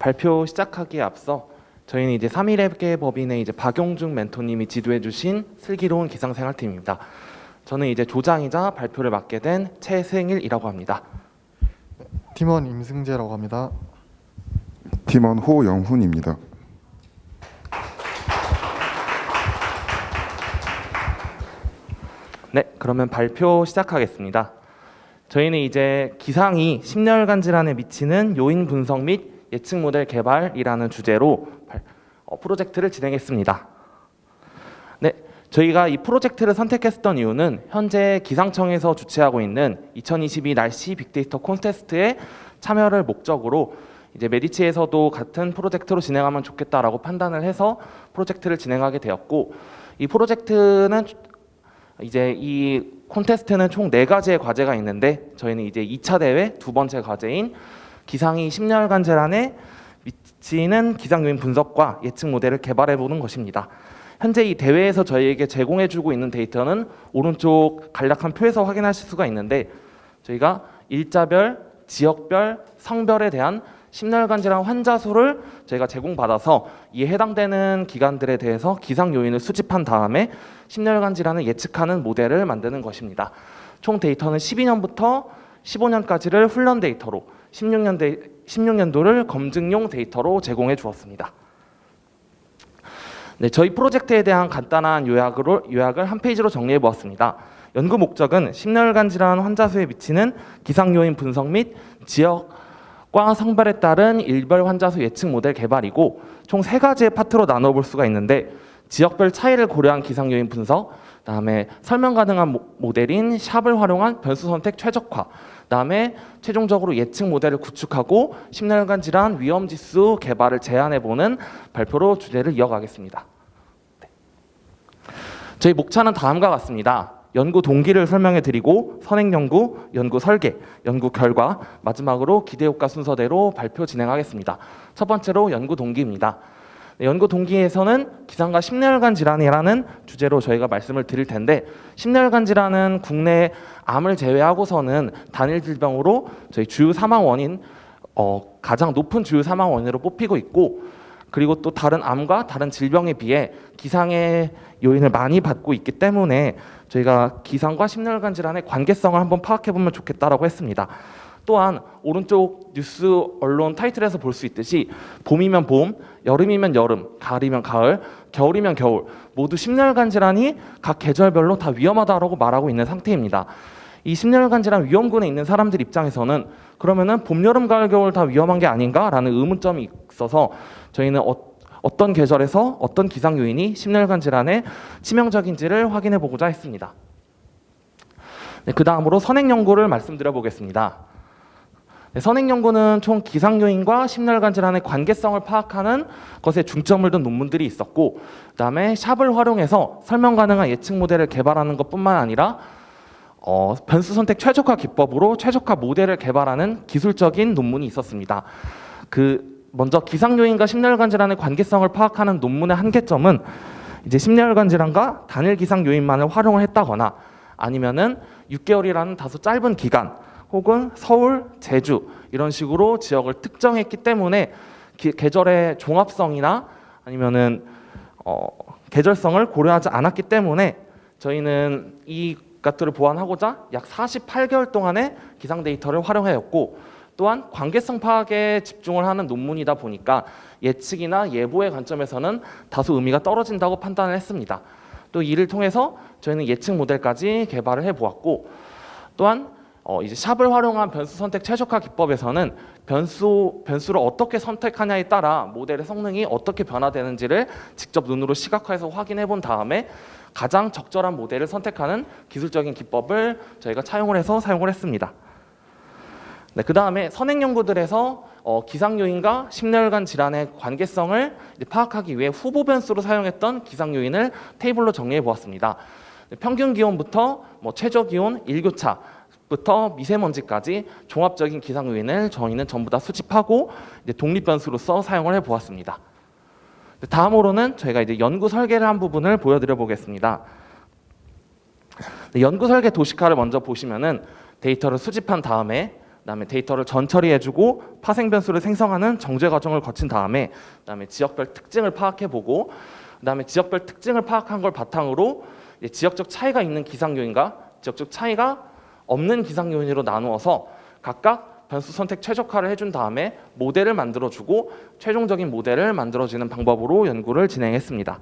발표 시작하기에 앞서 저희는 이제 3.1회 법인의 이제 박용중 멘토님이 지도해 주신 슬기로운 기상생활팀입니다. 저는 이제 조장이자 발표를 맡게 된 최승일이라고 합니다. 팀원 임승재라고 합니다. 팀원 호영훈입니다. 네, 그러면 발표 시작하겠습니다. 저희는 이제 기상이 심혈관 질환에 미치는 요인 분석 및 예측 모델 개발이라는 주제로 프로젝트를 진행했습니다. 네, 저희가 이 프로젝트를 선택했던 이유는 현재 기상청에서 주최하고 있는 2022 날씨 빅데이터 콘테스트에 참여를 목적으로 이제 메디치에서도 같은 프로젝트로 진행하면 좋겠다라고 판단을 해서 프로젝트를 진행하게 되었고, 이 프로젝트는 이제 이 콘테스트는 총 4가지의 과제가 있는데 저희는 이제 2차 대회 두 번째 과제인 기상이 심혈관 질환에 미치는 기상 요인 분석과 예측 모델을 개발해 보는 것입니다. 현재 이 대회에서 저희에게 제공해 주고 있는 데이터는 오른쪽 간략한 표에서 확인하실 수가 있는데, 저희가 일자별, 지역별, 성별에 대한 심혈관 질환 환자 수를 저희가 제공받아서 이에 해당되는 기관들에 대해서 기상 요인을 수집한 다음에 심혈관 질환을 예측하는 모델을 만드는 것입니다. 총 데이터는 12년부터 15년까지를 훈련 데이터로, 16년도를 검증용 데이터로 제공해 주었습니다. 네, 저희 프로젝트에 대한 간단한 요약을 한 페이지로 정리해 보았습니다. 연구 목적은 심혈관 질환 환자 수에 미치는 기상 요인 분석 및 지역과 성별에 따른 일별 환자 수 예측 모델 개발이고, 총 3가지의 파트로 나눠볼 수가 있는데, 지역별 차이를 고려한 기상 요인 분석, 그다음에 설명 가능한 모델인 샵을 활용한 변수 선택 최적화, 그다음에 최종적으로 예측 모델을 구축하고 심혈관 질환 위험 지수 개발을 제안해 보는 발표로 주제를 이어가겠습니다. 네. 저희 목차는 다음과 같습니다. 연구 동기를 설명해 드리고 선행 연구, 연구 설계, 연구 결과, 마지막으로 기대 효과 순서대로 발표 진행하겠습니다. 첫 번째로 연구 동기입니다. 네, 연구 동기에서는 기상과 심혈관 질환이라는 주제로 저희가 말씀을 드릴 텐데, 심혈관 질환은 국내 암을 제외하고서는 단일 질병으로 저희 주요 사망 원인, 가장 높은 주요 사망 원인으로 뽑히고 있고, 그리고 또 다른 암과 다른 질병에 비해 기상의 요인을 많이 받고 있기 때문에 저희가 기상과 심혈관 질환의 관계성을 한번 파악해 보면 좋겠다라고 했습니다. 또한 오른쪽 뉴스 언론 타이틀에서 볼 수 있듯이 봄이면 봄, 여름이면 여름, 가을이면 가을, 겨울이면 겨울 모두 심혈관 질환이 각 계절별로 다 위험하다고 말하고 있는 상태입니다. 이 심혈관 질환 위험군에 있는 사람들 입장에서는 그러면은 봄, 여름, 가을, 겨울 다 위험한 게 아닌가라는 의문점이 있어서 저희는 어떤 계절에서 어떤 기상 요인이 심혈관 질환에 치명적인지를 확인해 보고자 했습니다. 네, 그 다음으로 선행 연구를 말씀드려 보겠습니다. 네, 선행 연구는 총 기상 요인과 심혈관 질환의 관계성을 파악하는 것에 중점을 둔 논문들이 있었고, 그다음에 샵을 활용해서 설명 가능한 예측 모델을 개발하는 것뿐만 아니라 변수 선택 최적화 기법으로 최적화 모델을 개발하는 기술적인 논문이 있었습니다. 먼저 기상 요인과 심혈관 질환의 관계성을 파악하는 논문의 한계점은 이제 심혈관 질환과 단일 기상 요인만을 활용을 했다거나 아니면은 6개월이라는 다소 짧은 기간, 혹은 서울, 제주 이런 식으로 지역을 특정했기 때문에 계절의 종합성이나 아니면은 계절성을 고려하지 않았기 때문에 저희는 이 것들을 보완하고자 약 48개월 동안의 기상 데이터를 활용하였고, 또한 관계성 파악에 집중을 하는 논문이다 보니까 예측이나 예보의 관점에서는 다소 의미가 떨어진다고 판단을 했습니다. 또 이를 통해서 저희는 예측 모델까지 개발을 해보았고, 또한 이제 샵을 활용한 변수 선택 최적화 기법에서는 변수를 어떻게 선택하냐에 따라 모델의 성능이 어떻게 변화되는지를 직접 눈으로 시각화해서 확인해 본 다음에 가장 적절한 모델을 선택하는 기술적인 기법을 저희가 차용을 해서 사용을 했습니다. 네, 그 다음에 선행 연구들에서 기상 요인과 심혈관 질환의 관계성을 파악하기 위해 후보 변수로 사용했던 기상 요인을 테이블로 정리해 보았습니다. 평균 기온부터 최저 기온, 일교차 부터 미세먼지까지 종합적인 기상 요인을 저희는 전부 다 수집하고 이제 독립 변수로서 사용을 해 보았습니다. 다음으로는 저희가 이제 연구 설계를 한 부분을 보여드려 보겠습니다. 연구 설계 도식화를 먼저 보시면은 데이터를 수집한 다음에 그다음에 데이터를 전처리해주고 파생 변수를 생성하는 정제 과정을 거친 다음에 그다음에 지역별 특징을 파악해보고 그다음에 지역별 특징을 파악한 걸 바탕으로 이제 지역적 차이가 있는 기상 요인과 지역적 차이가 없는 기상 요인으로 나누어서 각각 변수 선택 최적화를 해준 다음에 모델을 만들어주고 최종적인 모델을 만들어주는 방법으로 연구를 진행했습니다.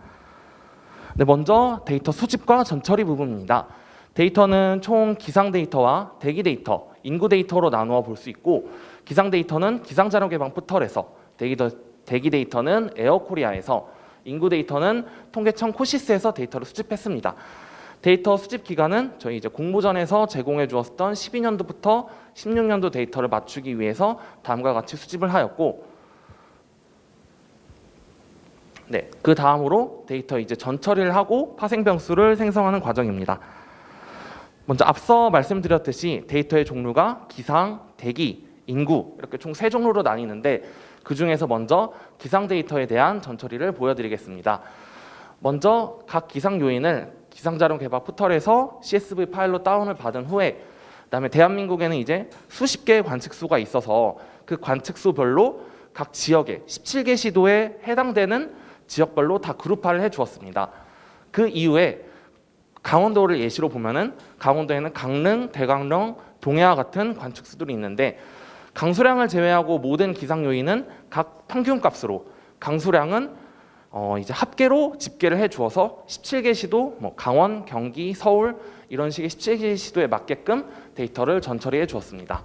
네, 먼저 데이터 수집과 전처리 부분입니다. 데이터는 총 기상 데이터와 대기 데이터, 인구 데이터로 나누어 볼 수 있고 기상 데이터는 기상자료 개방 포털에서 대기 데이터는 에어코리아에서 인구 데이터는 통계청 코시스에서 데이터를 수집했습니다. 데이터 수집 기간은 저희 이제 공모전에서 제공해 주었던 12년도부터 16년도 데이터를 맞추기 위해서 다음과 같이 수집을 하였고 네, 그 다음으로 데이터 이제 전처리를 하고 파생 변수를 생성하는 과정입니다. 먼저 앞서 말씀드렸듯이 데이터의 종류가 기상, 대기, 인구 이렇게 총 3종류로 나뉘는데 그 중에서 먼저 기상 데이터에 대한 전처리를 보여드리겠습니다. 먼저 각 기상 요인을 기상자료 개발 포털에서 CSV 파일로 다운을 받은 후에 그다음에 대한민국에는 이제 수십 개의 관측소가 있어서 그 관측소별로 각 지역에 17개 시도에 해당되는 지역별로 다 그룹화를 해 주었습니다. 그 이후에 강원도를 예시로 보면은 강원도에는 강릉, 대강릉, 동해와 같은 관측소들이 있는데 강수량을 제외하고 모든 기상 요인은 각 평균값으로 강수량은 이제 합계로 집계를 해 주어서 17개 시도 뭐 강원, 경기, 서울 이런 식의 17개 시도에 맞게끔 데이터를 전처리해 주었습니다.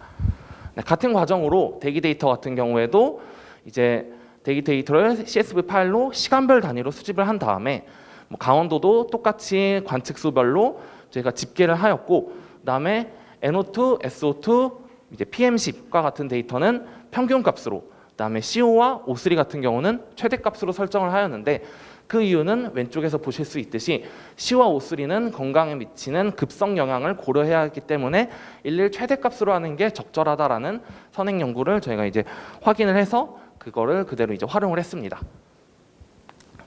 네, 같은 과정으로 대기 데이터 같은 경우에도 이제 대기 데이터를 CSV 파일로 시간별 단위로 수집을 한 다음에 뭐 강원도도 똑같이 관측소별로 저희가 집계를 하였고 그다음에 NO2, SO2, 이제 PM10과 같은 데이터는 평균값으로 그다음에 CO와 O3 같은 경우는 최대값으로 설정을 하였는데 그 이유는 왼쪽에서 보실 수 있듯이 CO와 O3는 건강에 미치는 급성 영향을 고려해야 하기 때문에 일일 최대값으로 하는 게 적절하다라는 선행 연구를 저희가 이제 확인을 해서 그거를 그대로 이제 활용을 했습니다.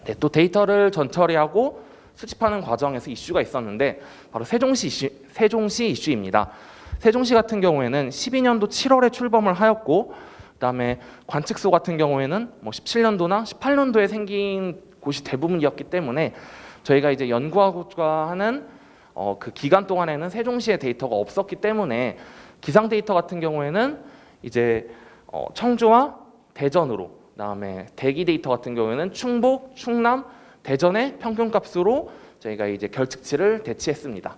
네, 또 데이터를 전처리하고 수집하는 과정에서 이슈가 있었는데 바로 세종시 이슈입니다. 세종시 같은 경우에는 12년도 7월에 출범을 하였고 그다음에 관측소 같은 경우에는 뭐 17년도나 18년도에 생긴 곳이 대부분이었기 때문에 저희가 이제 연구하고자 하는 그 기간 동안에는 세종시의 데이터가 없었기 때문에 기상 데이터 같은 경우에는 이제 청주와 대전으로 그다음에 대기 데이터 같은 경우에는 충북, 충남, 대전의 평균값으로 저희가 이제 결측치를 대치했습니다.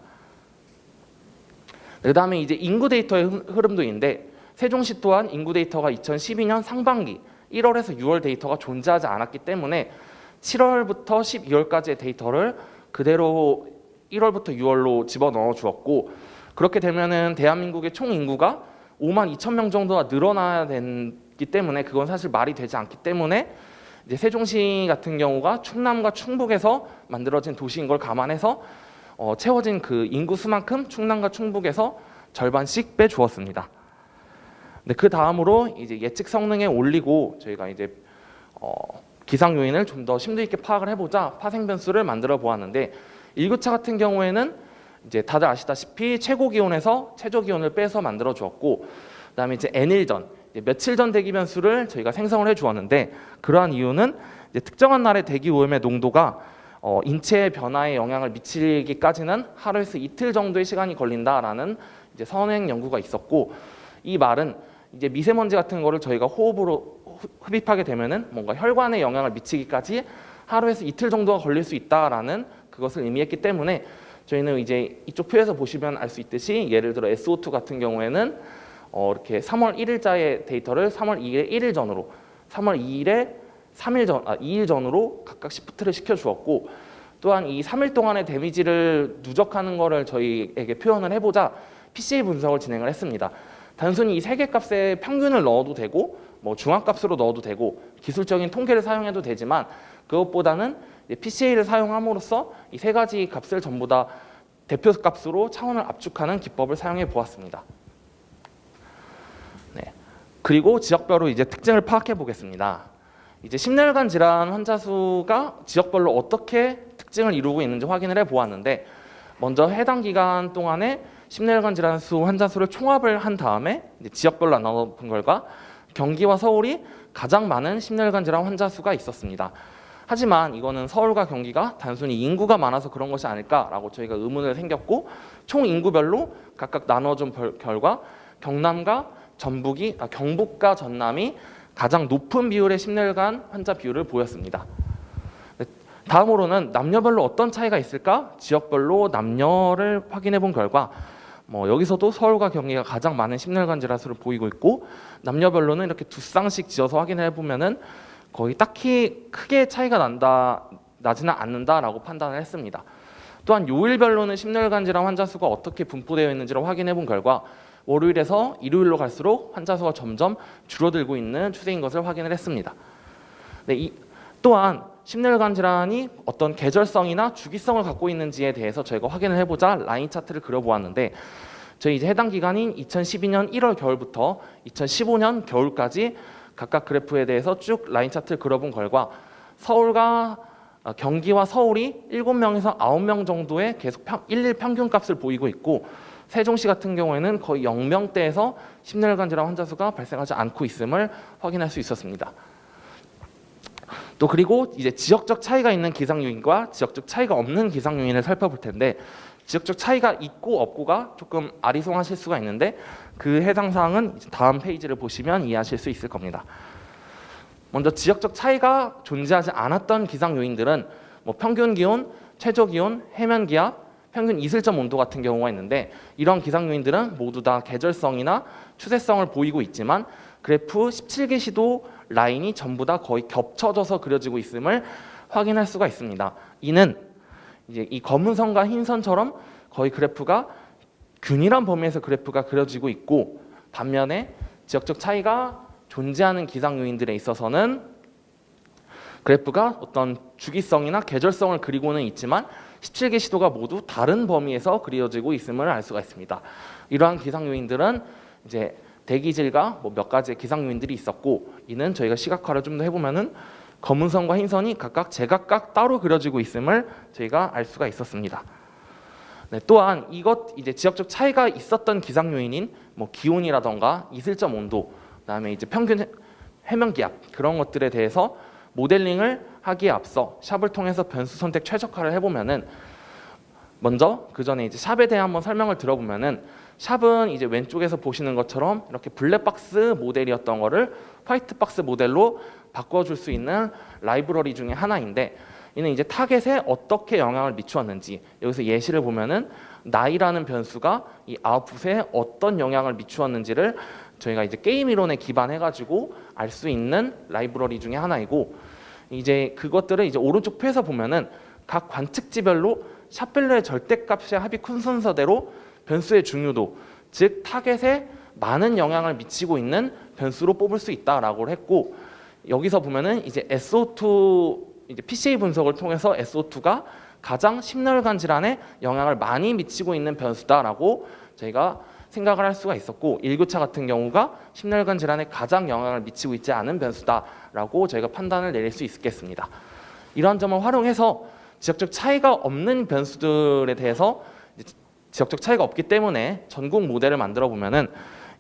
그다음에 이제 인구 데이터의 흐름도 있는데 세종시 또한 인구 데이터가 2012년 상반기 1월에서 6월 데이터가 존재하지 않았기 때문에 7월부터 12월까지의 데이터를 그대로 1월부터 6월로 집어넣어 주었고 그렇게 되면은 대한민국의 총 인구가 5만 2천 명 정도가 늘어나야 되기 때문에 그건 사실 말이 되지 않기 때문에 이제 세종시 같은 경우가 충남과 충북에서 만들어진 도시인 걸 감안해서 채워진 그 인구 수만큼 충남과 충북에서 절반씩 빼 주었습니다. 네, 그 다음으로 이제 예측 성능에 올리고 저희가 이제 기상 요인을 좀 더 심도 있게 파악을 해보자 파생 변수를 만들어 보았는데 일교차 같은 경우에는 이제 다들 아시다시피 최고 기온에서 최저 기온을 빼서 만들어 주었고 그다음에 이제 N일 전 며칠 전 대기 변수를 저희가 생성을 해 주었는데 그러한 이유는 이제 특정한 날의 대기 오염의 농도가 인체의 변화에 영향을 미치기까지는 하루에서 이틀 정도의 시간이 걸린다라는 이제 선행 연구가 있었고 이 말은 이제 미세먼지 같은 거를 저희가 호흡으로 흡입하게 되면은 뭔가 혈관에 영향을 미치기까지 하루에서 이틀 정도가 걸릴 수 있다라는 그것을 의미했기 때문에 저희는 이제 이쪽 표에서 보시면 알 수 있듯이 예를 들어 SO2 같은 경우에는 이렇게 3월 1일자의 데이터를 3월 2일에 1일 전으로 3월 2일에 2일 전으로 각각 시프트를 시켜 주었고 또한 이 3일 동안의 데미지를 누적하는 거를 저희에게 표현을 해보자 PCA 분석을 진행을 했습니다. 단순히 이 세 개 값의 평균을 넣어도 되고 뭐 중앙값으로 넣어도 되고 기술적인 통계를 사용해도 되지만 그것보다는 PCA를 사용함으로써 이 세 가지 값을 전부 다 대표 값으로 차원을 압축하는 기법을 사용해 보았습니다. 네. 그리고 지역별로 이제 특징을 파악해 보겠습니다. 이제 심혈관 질환 환자 수가 지역별로 어떻게 특징을 이루고 있는지 확인을 해 보았는데 먼저 해당 기간 동안에 심혈관 질환 수 환자 수를 총합을 한 다음에 이제 지역별로 나눠본 결과 경기와 서울이 가장 많은 심혈관 질환 환자 수가 있었습니다. 하지만 이거는 서울과 경기가 단순히 인구가 많아서 그런 것이 아닐까라고 저희가 의문을 생겼고, 총 인구별로 각각 나눠준 결과 경남과 경북과 전남이 가장 높은 비율의 심혈관 환자 비율을 보였습니다. 다음으로는 남녀별로 어떤 차이가 있을까? 지역별로 남녀를 확인해 본 결과 여기서도 서울과 경기가 가장 많은 심혈관 질환 수를 보이고 있고, 남녀별로는 이렇게 두 쌍씩 지어서 확인해 보면은 거의 딱히 크게 차이가 나지는 않는다라고 판단을 했습니다. 또한 요일별로는 심혈관 질환 환자 수가 어떻게 분포되어 있는지를 확인해 본 결과 월요일에서 일요일로 갈수록 환자 수가 점점 줄어들고 있는 추세인 것을 확인을 했습니다. 네, 또한 심혈관 질환이 어떤 계절성이나 주기성을 갖고 있는지에 대해서 저희가 확인을 해보자 라인 차트를 그려보았는데, 저희 이제 해당 기간인 2012년 1월 겨울부터 2015년 겨울까지 각각 그래프에 대해서 쭉 라인 차트를 그려본 결과 경기와 서울이 7명에서 9명 정도의 계속 일일 평균값을 보이고 있고, 세종시 같은 경우에는 거의 0명대에서 심혈관 질환 환자 수가 발생하지 않고 있음을 확인할 수 있었습니다. 또 그리고 이제 지역적 차이가 있는 기상 요인과 지역적 차이가 없는 기상 요인을 살펴볼 텐데, 지역적 차이가 있고 없고가 조금 아리송하실 수가 있는데 그 해당 사항은 다음 페이지를 보시면 이해하실 수 있을 겁니다. 먼저 지역적 차이가 존재하지 않았던 기상 요인들은 평균 기온, 최저 기온, 해면 기압, 평균 이슬점 온도 같은 경우가 있는데, 이런 기상 요인들은 모두 다 계절성이나 추세성을 보이고 있지만 그래프 17개 시도 라인이 전부 다 거의 겹쳐져서 그려지고 있음을 확인할 수가 있습니다. 이는 이제 이 검은 선과 흰 선처럼 거의 그래프가 균일한 범위에서 그래프가 그려지고 있고, 반면에 지역적 차이가 존재하는 기상 요인들에 있어서는 그래프가 어떤 주기성이나 계절성을 그리고는 있지만 17개 시도가 모두 다른 범위에서 그려지고 있음을 알 수가 있습니다. 이러한 기상 요인들은 이제 대기질과 몇 가지의 기상 요인들이 있었고, 이는 저희가 시각화를 좀 더 해보면은 검은 선과 흰 선이 각각 제각각 따로 그려지고 있음을 저희가 알 수가 있었습니다. 네, 또한 이제 지역적 차이가 있었던 기상 요인인 기온이라던가 이슬점 온도, 그다음에 이제 평균 해면 기압, 그런 것들에 대해서 모델링을 하기에 앞서 샵을 통해서 변수 선택 최적화를 해보면은, 먼저 그 전에 이제 샵에 대해 한번 설명을 들어보면은, 샵은 이제 왼쪽에서 보시는 것처럼 이렇게 블랙박스 모델이었던 거를 화이트박스 모델로 바꿔줄 수 있는 라이브러리 중에 하나인데, 이는 이제 타겟에 어떻게 영향을 미추었는지, 여기서 예시를 보면은 나이라는 변수가 이 아웃풋에 어떤 영향을 미추었는지를 저희가 이제 게임 이론에 기반해가지고 알 수 있는 라이브러리 중에 하나이고, 이제 그것들을 이제 오른쪽 표에서 보면은 각 관측지별로 샵별로의 절대값의 합이 큰 순서대로 변수의 중요도, 즉 타겟에 많은 영향을 미치고 있는 변수로 뽑을 수 있다라고 했고, 여기서 보면은 이제 SO2 이제 PCA 분석을 통해서 SO2가 가장 심혈관 질환에 영향을 많이 미치고 있는 변수다라고 저희가 생각을 할 수가 있었고, 일교차 같은 경우가 심혈관 질환에 가장 영향을 미치고 있지 않은 변수다라고 저희가 판단을 내릴 수 있겠습니다. 이러한 점을 활용해서 지역적 차이가 없는 변수들에 대해서 지역적 차이가 없기 때문에 전국 모델을 만들어 보면은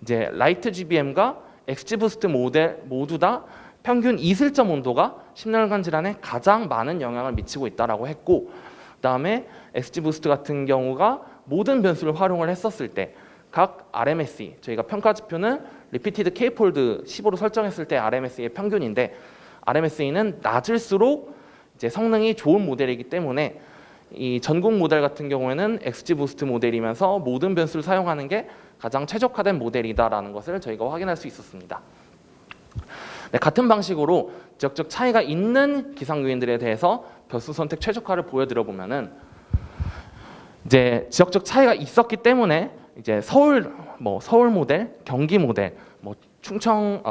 이제 라이트 GBM과 XGBoost 모델 모두 다 평균 이슬점 온도가 심혈관 질환에 가장 많은 영향을 미치고 있다라고 했고, 그다음에 XGBoost 같은 경우가 모든 변수를 활용을 했었을 때 각 RMSE, 저희가 평가 지표는 리피티드 K폴드 15로 설정했을 때 RMSE의 평균인데, RMSE는 낮을수록 이제 성능이 좋은 모델이기 때문에 이 전국 모델 같은 경우에는 XGBoost 모델이면서 모든 변수를 사용하는 게 가장 최적화된 모델이다라는 것을 저희가 확인할 수 있었습니다. 네, 같은 방식으로 지역적 차이가 있는 기상 요인들에 대해서 변수 선택 최적화를 보여드려 보면은, 이제 지역적 차이가 있었기 때문에 이제 서울 모델, 경기 모델,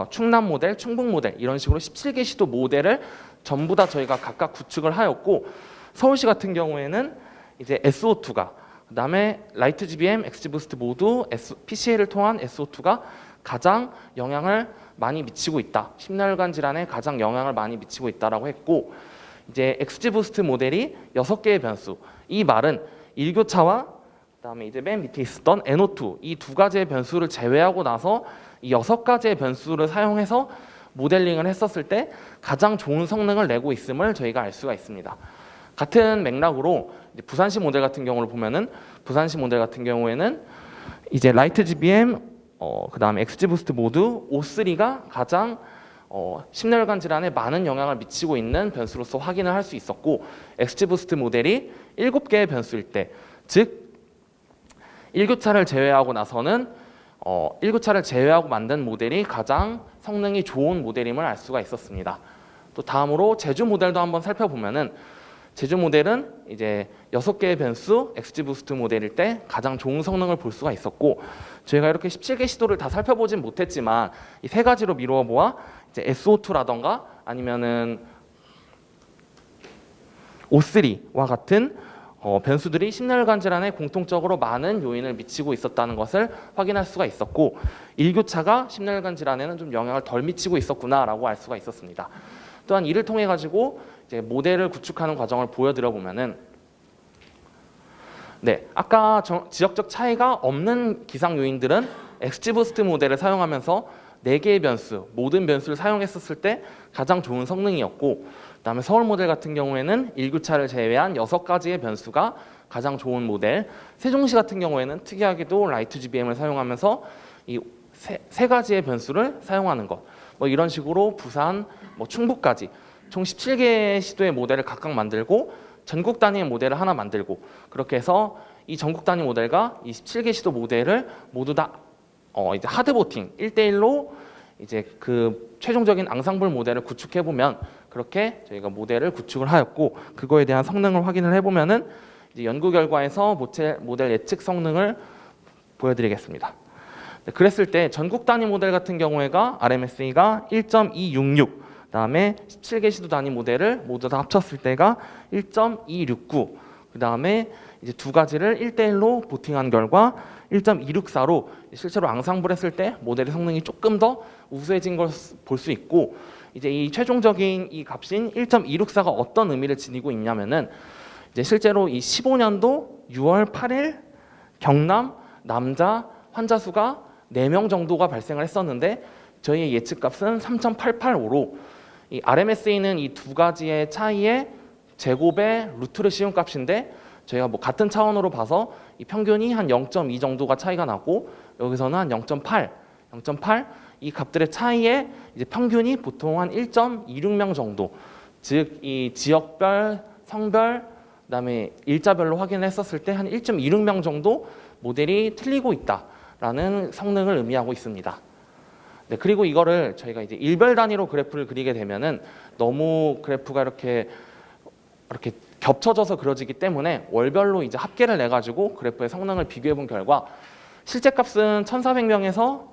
충남 모델, 충북 모델, 이런 식으로 17개 시도 모델을 전부 다 저희가 각각 구축을 하였고, 서울시 같은 경우에는 이제 SO2가, 그다음에 라이트 GBM, XGBoost 모두 PCA를 통한 SO2가 가장 영향을 많이 미치고 있다, 심혈관 질환에 가장 영향을 많이 미치고 있다라고 했고, 이제 XGBoost 모델이 6개의 변수, 이 말은 일교차와 그다음에 이제 맨 밑에 있었던 NO2 이 두 가지의 변수를 제외하고 나서 이 6가지의 변수를 사용해서 모델링을 했었을 때 가장 좋은 성능을 내고 있음을 저희가 알 수가 있습니다. 같은 맥락으로 이제 부산시 모델 같은 경우를 보면은 부산시 모델 같은 경우에는 이제 라이트 GBM 그다음에 XG 부스트 모드 O3가 가장 심혈관 질환에 많은 영향을 미치고 있는 변수로서 확인을 할 수 있었고 XG 부스트 모델이 7개의 변수일 때, 즉 1교차를 제외하고 나서는 1교차를 제외하고 만든 모델이 가장 성능이 좋은 모델임을 알 수가 있었습니다. 또 다음으로 제주 모델도 한번 살펴보면은 제주 모델은 이제 6개의 변수 XG 부스트 모델일 때 가장 좋은 성능을 볼 수가 있었고 저희가 이렇게 17개 시도를 다 살펴보진 못했지만 이 세 가지로 미루어 보아 이제 SO2라던가 아니면은 O3와 같은 변수들이 심혈관 질환에 공통적으로 많은 요인을 미치고 있었다는 것을 확인할 수가 있었고 1교차가 심혈관 질환에는 좀 영향을 덜 미치고 있었구나라고 알 수가 있었습니다. 또한 이를 통해 가지고 이제 모델을 구축하는 과정을 보여드려 보면은 아까 지역적 차이가 없는 기상 요인들은 XG 부스트 모델을 사용하면서 4개의 변수, 모든 변수를 사용했었을 때 가장 좋은 성능이었고 그다음에 서울 모델 같은 경우에는 1교차를 제외한 6가지의 변수가 가장 좋은 모델, 세종시 같은 경우에는 특이하게도 라이트 GBM을 사용하면서 이 세 가지의 변수를 사용하는 것, 뭐 이런 식으로 부산, 충북까지 총 17개의 시도의 모델을 각각 만들고 전국 단위의 모델을 하나 만들고 그렇게 해서 이 전국 단위 모델과 이 17개 시도 모델을 모두 다 이제 하드 보팅 1대1로 이제 그 최종적인 앙상블 모델을 구축해 보면 그렇게 저희가 모델을 구축을 하였고 그거에 대한 성능을 확인을 해 보면은 이제 연구 결과에서 모델 예측 성능을 보여드리겠습니다. 그랬을 때 전국 단위 모델 같은 경우에가 RMSE가 1.266, 그다음에 17개 시도 단위 모델을 모두 다 합쳤을 때가 1.269, 그다음에 이제 두 가지를 1대1로 보팅한 결과 1.264로 실제로 앙상블했을 때 모델의 성능이 조금 더 우수해진 걸 볼 수 있고 이제 이 최종적인 이 값인 1.264가 어떤 의미를 지니고 있냐면은 이제 실제로 이 15년도 6월 8일 경남 남자 환자 수가 4명 정도가 발생을 했었는데 저희의 예측값은 3.885로 이 RMSE는 이 두 가지의 차이의 제곱의 루트를 씌운 값인데 저희가 같은 차원으로 봐서 이 평균이 한 0.2 정도가 차이가 나고 여기서는 한 0.8 이 값들의 차이에 이제 평균이 보통 한 1.26명 정도, 즉 이 지역별, 성별, 그다음에 일자별로 확인을 했었을 때 한 1.26명 정도 모델이 틀리고 있다라는 성능을 의미하고 있습니다. 그리고 이거를 저희가 이제 일별 단위로 그래프를 그리게 되면은 너무 그래프가 이렇게 겹쳐져서 그려지기 때문에 월별로 이제 합계를 내 가지고 그래프의 성능을 비교해 본 결과 실제 값은 1,400명에서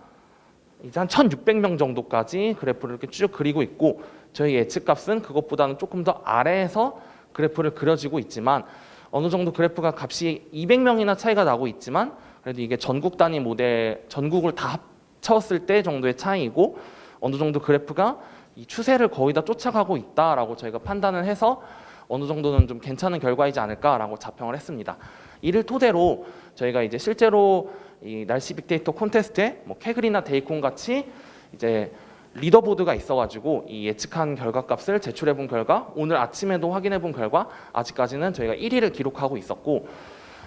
이제 한 1,600명 정도까지 그래프를 이렇게 쭉 그리고 있고 저희 예측 값은 그것보다는 조금 더 아래에서 그래프를 그려지고 있지만 어느 정도 그래프가 값이 200명이나 차이가 나고 있지만 그래도 이게 전국 단위 모델 전국을 다 합쳤을 때 정도의 차이이고 어느 정도 그래프가 이 추세를 거의 다 쫓아가고 있다라고 저희가 판단을 해서 어느 정도는 좀 괜찮은 결과이지 않을까라고 자평을 했습니다. 이를 토대로 저희가 이제 실제로 이 날씨 빅데이터 콘테스트에 캐글이나 데이콘 같이 이제 리더보드가 있어가지고 이 예측한 결과값을 제출해본 결과 오늘 아침에도 확인해본 결과 아직까지는 저희가 1위를 기록하고 있었고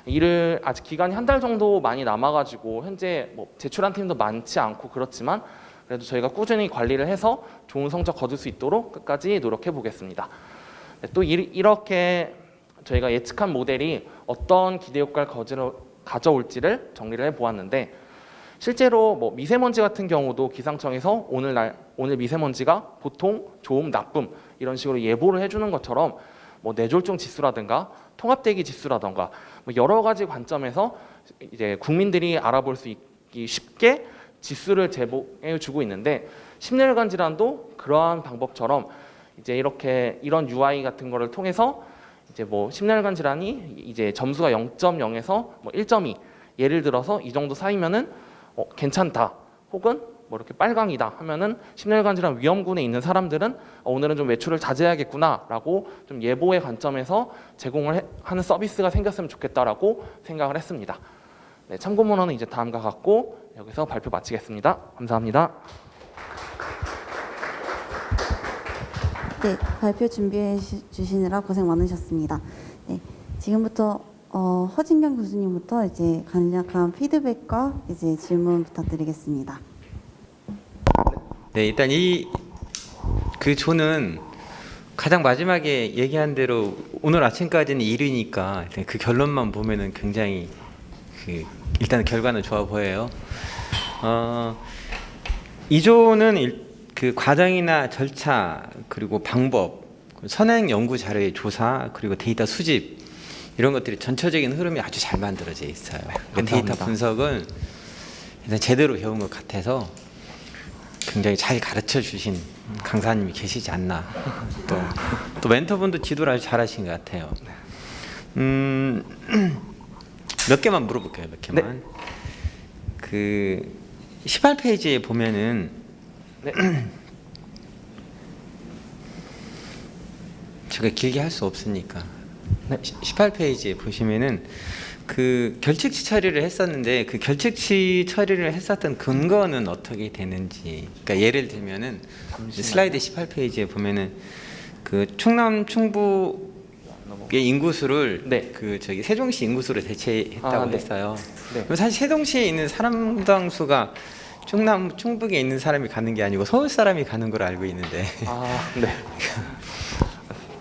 이를 아직 기간이 한 달 정도 많이 남아가지고 현재 제출한 팀도 많지 않고 그렇지만 그래도 저희가 꾸준히 관리를 해서 좋은 성적 거둘 수 있도록 끝까지 노력해 보겠습니다. 또 이렇게 저희가 예측한 모델이 어떤 기대 효과를 가져올지를 정리를 해보았는데 실제로 미세먼지 같은 경우도 기상청에서 오늘 미세먼지가 보통, 좋음, 나쁨 이런 식으로 예보를 해주는 것처럼 뇌졸중 지수라든가 통합대기 지수라든가 여러 가지 관점에서 이제 국민들이 알아볼 수 있기 쉽게 지수를 제공해주고 있는데 심혈관 질환도 그러한 방법처럼 이제 이런 UI 같은 거를 통해서 이제 심혈관 질환이 이제 점수가 0.0에서 1.2 예를 들어서 이 정도 사이면은 괜찮다 혹은 뭐 이렇게 빨강이다 하면은 심혈관 질환 위험군에 있는 사람들은 오늘은 좀 외출을 자제해야겠구나라고 좀 예보의 관점에서 하는 서비스가 생겼으면 좋겠다라고 생각을 했습니다. 네, 참고문헌은 이제 다음과 같고 여기서 발표 마치겠습니다. 감사합니다. 네, 발표 준비해 주시느라 고생 많으셨습니다. 네, 지금부터 허진경 교수님부터 이제 간략한 피드백과 이제 질문 부탁드리겠습니다. 네, 일단 그 조는 가장 마지막에 얘기한 대로 오늘 아침까지는 1위니까 그 결론만 보면은 굉장히 일단 결과는 좋아 보여요. 이 조는 그 과정이나 절차 그리고 방법, 선행 연구 자료의 조사 그리고 데이터 수집 이런 것들이 전체적인 흐름이 아주 잘 만들어져 있어요. 그 데이터 분석은 일단 제대로 배운 것 같아서 굉장히 잘 가르쳐 주신 강사님이 계시지 않나. 또 멘토분도 지도를 아주 잘하신 것 같아요. 몇 개만 물어볼게요. 몇 개만. 네. 그 18페이지에 보면은 네. 제가 길게 할 수 없으니까 네. 18페이지에 보시면은 그 결칙치 처리를 했었는데 그 결칙치 처리를 했었던 근거는 어떻게 되는지, 그러니까 예를 들면은 슬라이드 18페이지에 보면은 그 충남 충북의 인구수를 네. 그 저기 세종시 인구수로 대체했다고 네. 했어요. 네. 그럼 사실 세종시에 있는 사람당 수가 충남 충북에 있는 사람이 가는 게 아니고 서울 사람이 가는 걸 알고 있는데 네.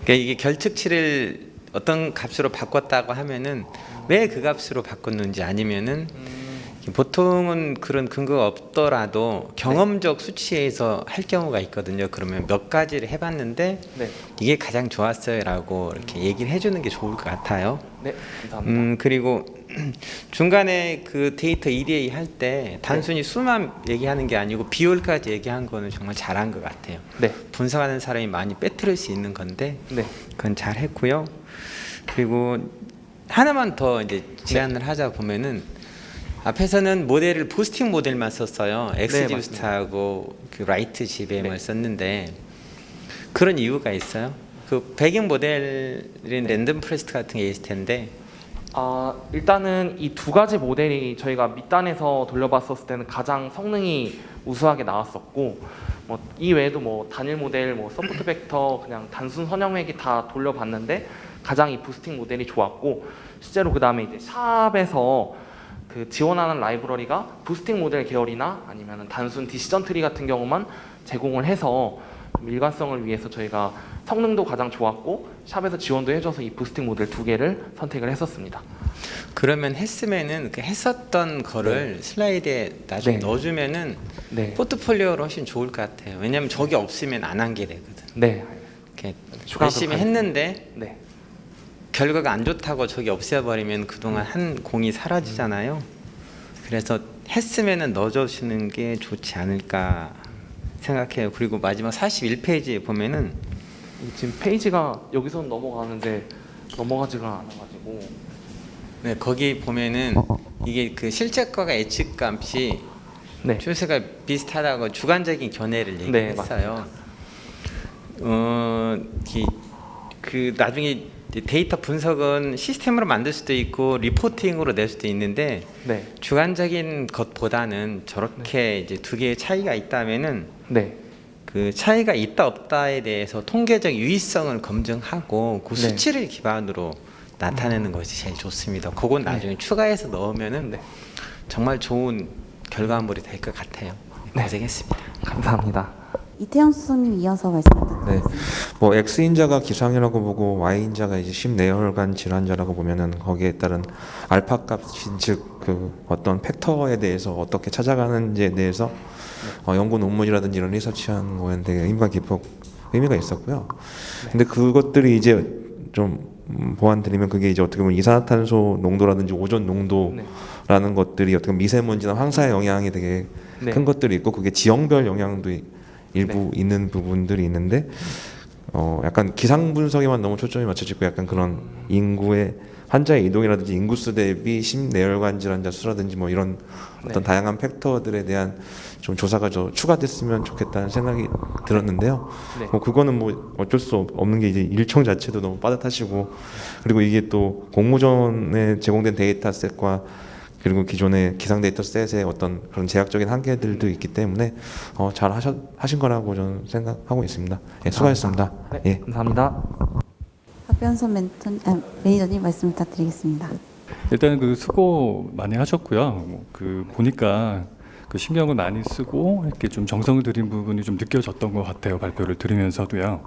그러니까 이게 결측치를 어떤 값으로 바꿨다고 하면은 왜 그 값으로 바꿨는지, 아니면은 보통은 그런 근거가 없더라도 경험적 수치에서 할 경우가 있거든요. 그러면 몇 가지를 해봤는데 네. 이게 가장 좋았어요라고 이렇게 얘기를 해주는 게 좋을 것 같아요. 네. 감사합니다. 그리고 중간에 그 데이터 EDA 할 때 단순히 수만 얘기하는 게 아니고 비율까지 얘기한 거는 정말 잘한 것 같아요. 네. 분석하는 사람이 많이 빼뜨릴 수 있는 건데 네. 그건 잘 했고요. 그리고 하나만 더 이제 제안을 하자 보면은 앞에서는 모델을 부스팅 모델만 썼어요. 엑스지스트하고 그 라이트 GBM을 썼는데 그런 이유가 있어요. 그 배경 모델인 랜덤 프레스트 같은 게 있을 텐데 일단은 이 두 가지 모델이 저희가 밑단에서 돌려봤었을 때는 가장 성능이 우수하게 나왔었고, 뭐 이 외에도 뭐 단일 모델, 뭐 서포트 벡터, 그냥 단순 선형외기 다 돌려봤는데 가장 이 부스팅 모델이 좋았고, 실제로 그 다음에 이제 샵에서 그 지원하는 라이브러리가 부스팅 모델 계열이나 아니면 단순 디시전 트리 같은 경우만 제공을 해서 일관성을 위해서 저희가 성능도 가장 좋았고 샵에서 지원도 해줘서 이 부스팅 모델 두 개를 선택을 했었습니다. 그러면 했으면은 그 했었던 거를 슬라이드에 나중에 네. 넣어주면은 네. 포트폴리오로 훨씬 좋을 것 같아요. 왜냐하면 저게 없으면 안 한 게 되거든. 네. 이렇게 추가로 열심히 했는데 네. 결과가 안 좋다고 저기 없애버리면 그동안 한 공이 사라지잖아요. 그래서 했으면은 넣어주시는 게 좋지 않을까 생각해요. 그리고 마지막 41페이지에 보면은 지금 페이지가 여기서 넘어가는데 넘어가지가 않아가지고 네, 거기 보면은 이게 그 실제가가 예측값이 네. 추세가 비슷하다고 주관적인 견해를 얘기했어요. 그 나중에 데이터 분석은 시스템으로 만들 수도 있고 리포팅으로 낼 수도 있는데 네. 주관적인 것보다는 저렇게 이제 두 개의 차이가 있다면은 네. 그 차이가 있다 없다에 대해서 통계적 유의성을 검증하고 그 네. 수치를 기반으로 나타내는 것이 제일 좋습니다. 그건 나중에 추가해서 넣으면은 네. 정말 좋은 결과물이 될 것 같아요. 고생했습니다. 감사합니다. 이태영 수석님 이어서 말씀 네, 부탁드리겠습니다. 뭐 X인자가 기상이라고 보고 Y인자가 이제 심내혈관 질환자라고 보면은 거기에 따른 알파 값인 즉 그 어떤 팩터에 대해서 어떻게 찾아가는지에 대해서 연구 논문이라든지 이런 리서치한 거에는 되게 의미가 깊고 의미가 있었고요. 근데 그것들이 이제 좀 보완드리면 그게 이제 어떻게 보면 이산화탄소 농도라든지 오존 농도라는 것들이 어떻게 보면 미세먼지나 황사의 영향이 되게 네. 큰 것들이 있고 그게 지형별 영향도 일부 있는 부분들이 있는데 약간 기상 분석에만 너무 초점이 맞춰지고 약간 그런 인구의 환자의 이동이라든지 인구수 대비 심내혈관 질환자 수라든지 뭐 이런 어떤 네. 다양한 팩터들에 대한 좀 조사가 좀 추가됐으면 좋겠다는 생각이 들었는데요. 네. 뭐 그거는 뭐 어쩔 수 없는 게 이제 일정 자체도 너무 빠듯하시고 그리고 이게 또 공모전에 제공된 데이터셋과 그리고 기존의 기상 데이터셋의 어떤 그런 제약적인 한계들도 있기 때문에 잘 하신 거라고 저는 생각하고 있습니다. 예, 수고하셨습니다. 네, 예. 감사합니다. 박변선 매니저님 말씀 부탁드리겠습니다. 일단 그 수고 많이 하셨고요. 그 보니까 그 신경을 많이 쓰고 이렇게 좀 정성을 들인 부분이 좀 느껴졌던 것 같아요. 발표를 들으면서도요.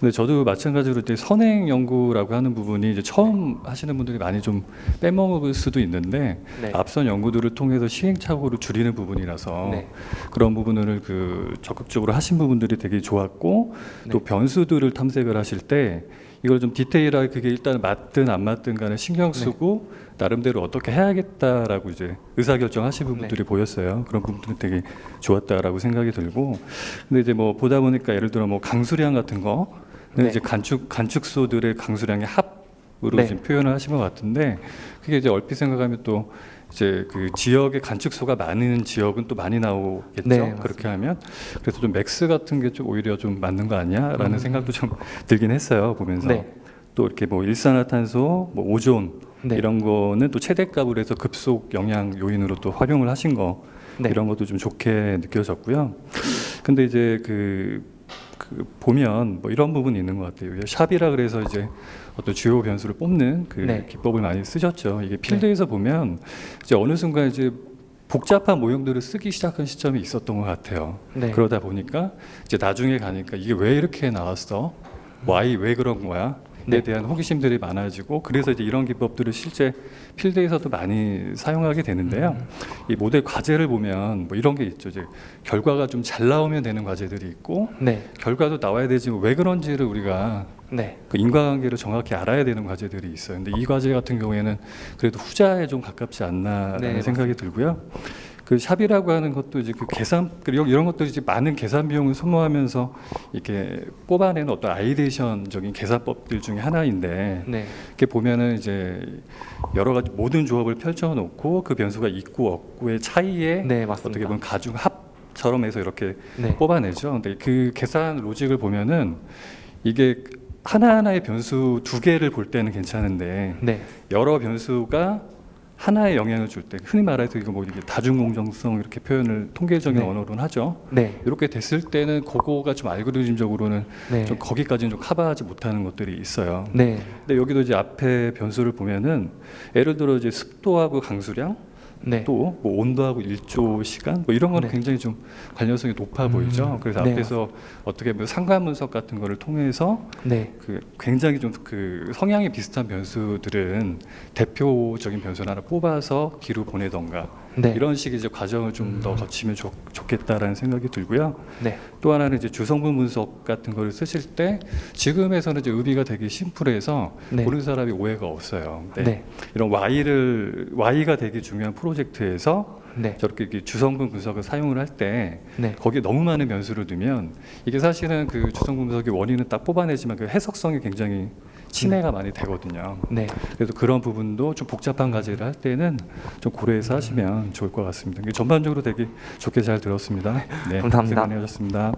근데 저도 마찬가지로 이제 선행 연구라고 하는 부분이 이제 처음 하시는 분들이 많이 좀 빼먹을 수도 있는데 네. 앞선 연구들을 통해서 시행착오를 줄이는 부분이라서 네. 그런 부분을 그 적극적으로 하신 부분들이 되게 좋았고 네. 또 변수들을 탐색을 하실 때 이걸 좀 디테일하게 그게 일단 맞든 안 맞든 간에 신경 쓰고 나름대로 어떻게 해야겠다라고 이제 의사결정하신 부분들이 보였어요. 그런 부분들이 되게 좋았다라고 생각이 들고 근데 이제 뭐 보다 보니까 예를 들어 뭐 강수량 같은 거 네. 이제 간축소들의 강수량의 합으로 네. 지금 표현을 하신 것 같은데 그게 이제 얼핏 생각하면 또 이제 그 지역의 간축소가 많은 지역은 또 많이 나오겠죠. 네, 맞습니다. 그렇게 하면 그래서 좀 맥스 같은 게 좀 오히려 좀 맞는 거 아니야라는 생각도 좀 들긴 했어요 보면서 네. 또 이렇게 뭐 일산화탄소, 뭐 오존 네. 이런 거는 또 최대값을 해서 급속 영향 요인으로 또 활용을 하신 거 네. 이런 것도 좀 좋게 느껴졌고요. 근데 이제 그 보면 뭐 이런 부분이 있는 것 같아요. 샵이라 그래서 이제 어떤 주요 변수를 뽑는 그 네. 기법을 많이 쓰셨죠. 이게 필드에서 보면 이제 어느 순간 이제 복잡한 모형들을 쓰기 시작한 시점이 있었던 것 같아요. 네. 그러다 보니까 이제 나중에 가니까 이게 왜 이렇게 나왔어? Y 왜 그런 거야? 에 네. 대한 호기심들이 많아지고 그래서 이제 이런 기법들을 실제 필드에서도 많이 사용하게 되는데요. 이 모델 과제를 보면 뭐 이런 게 있죠. 이제 결과가 좀 잘 나오면 되는 과제들이 있고 네. 결과도 나와야 되지만 왜 그런지를 우리가 네. 그 인과관계를 정확히 알아야 되는 과제들이 있어요. 근데 이 과제 같은 경우에는 그래도 후자에 좀 가깝지 않나라는 네, 생각이 들고요. 그 샵이라고 하는 것도 이제 그 계산 그리고 이런 것들이 이제 많은 계산 비용을 소모하면서 이렇게 뽑아내는 어떤 아이데이션적인 계산법들 중에 하나인데 네. 이렇게 보면은 이제 여러 가지 모든 조합을 펼쳐놓고 그 변수가 있고 없고의 차이에 네, 맞습니다. 어떻게 보면 가중 합처럼 해서 이렇게 네. 뽑아내죠. 근데 그 계산 로직을 보면은 이게 하나하나의 변수 두 개를 볼 때는 괜찮은데 네. 여러 변수가 하나의 영향을 줄 때 흔히 말해서 이거 뭐 이게 다중공정성 이렇게 표현을 통계적인 네. 언어로는 하죠. 네. 이렇게 됐을 때는 그거가 좀 알고리즘적으로는 네. 좀 거기까지는 좀 커버하지 못하는 것들이 있어요. 네. 근데 여기도 이제 앞에 변수를 보면은 예를 들어 이제 습도하고 강수량 네. 또 뭐 온도하고 일조 시간 뭐 이런 거는 네. 굉장히 좀 관련성이 높아 보이죠. 그래서 네, 앞에서 어떻게 보면 상관 분석 같은 거를 통해서 네. 그 굉장히 좀 그 성향이 비슷한 변수들은 대표적인 변수를 하나 뽑아서 뒤로 보내던가 네. 이런 식의 이제 과정을 좀 더 거치면 좋겠다라는 생각이 들고요. 네. 또 하나는 이제 주성분 분석 같은 거를 쓰실 때 지금에서는 이제 의미가 되게 심플해서 네. 보는 사람이 오해가 없어요. 네. 네. 이런 Y가 되게 중요한 프로젝트에서 네. 저렇게 이렇게 주성분 분석을 사용을 할 때 네. 거기에 너무 많은 변수를 넣으면 이게 사실은 그 주성분 분석의 원인은 딱 뽑아내지만 그 해석성이 굉장히 침해가 많이 되거든요. 네. 그래서 그런 부분도 좀 복잡한 과제를 할 때는 좀 고려해서 하시면 좋을 것 같습니다. 전반적으로 되게 좋게 잘 들었습니다. 네, 감사합니다. 고생 많이 하셨습니다.